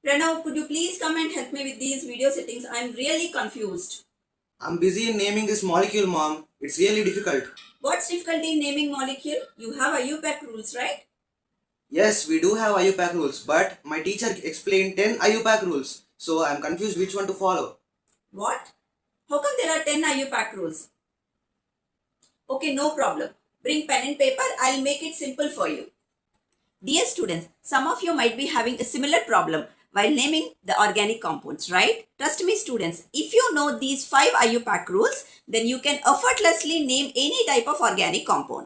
Pranav, could you please come and help me with these video settings? I'm really confused. I'm busy in naming this molecule, mom. It's really difficult. What's difficult in naming molecule? You have IUPAC rules, right? Yes, we do have IUPAC rules, but my teacher explained 10 IUPAC rules, so I'm confused which one to follow. What? How come there are 10 IUPAC rules? Okay, no problem. Bring pen and paper. I'll make it simple for you. Dear students, some of you might be having a similar problem while naming the organic compounds, right? Trust me students, if you know these 5 IUPAC rules, then you can effortlessly name any type of organic compound.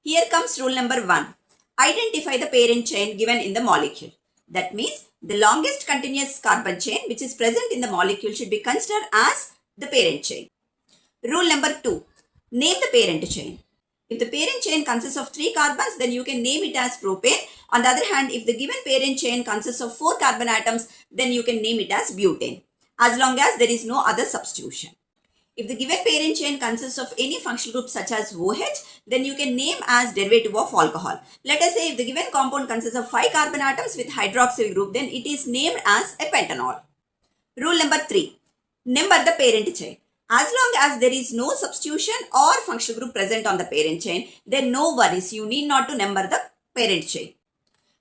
Here comes rule number 1. Identify the parent chain given in the molecule. That means the longest continuous carbon chain which is present in the molecule should be considered as the parent chain. Rule number 2. Name the parent chain. If the parent chain consists of 3 carbons, then you can name it as propane. On the other hand, if the given parent chain consists of 4 carbon atoms, then you can name it as butane, as long as there is no other substitution. If the given parent chain consists of any functional group such as OH, then you can name as derivative of alcohol. Let us say if the given compound consists of 5 carbon atoms with hydroxyl group, then it is named as a pentanol. Rule number 3. Number the parent chain. As long as there is no substitution or functional group present on the parent chain, then no worries, you need not to number the parent chain.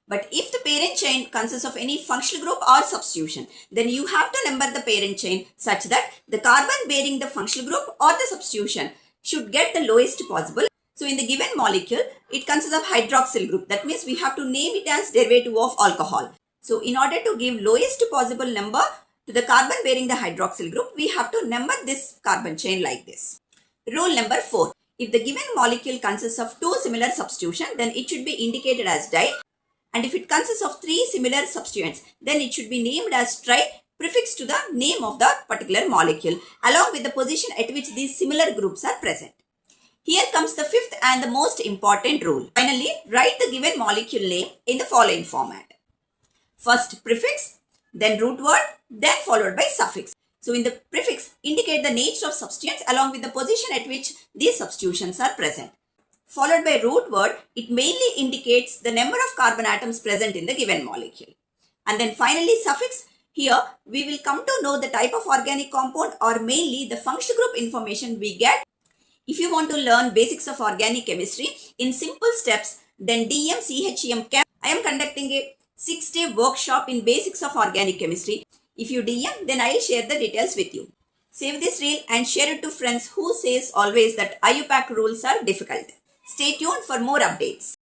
But if the parent chain consists of any functional group or substitution, then you have to number the parent chain such that the carbon bearing the functional group or the substitution should get the lowest possible. So in the given molecule, it consists of hydroxyl group. That means we have to name it as derivative of alcohol. So in order to give lowest possible number to the carbon bearing the hydroxyl group, we have to number this carbon chain like this. Rule number 4. If the given molecule consists of 2 similar substitutions, then it should be indicated as di. And if it consists of 3 similar substituents, then it should be named as tri, prefixed to the name of the particular molecule, along with the position at which these similar groups are present. Here comes the 5th and the most important rule. Finally, write the given molecule name in the following format. First prefix, then root word, then followed by suffix. So in the prefix, indicate the nature of substituents along with the position at which these substitutions are present. Followed by root word, it mainly indicates the number of carbon atoms present in the given molecule. And then finally suffix, here we will come to know the type of organic compound or mainly the functional group information we get. If you want to learn basics of organic chemistry in simple steps, then DM-CHEM Chem, I am conducting a 6-day workshop in basics of organic chemistry. If you DM, then I will share the details with you. Save this reel and share it to friends who says always that IUPAC rules are difficult. Stay tuned for more updates.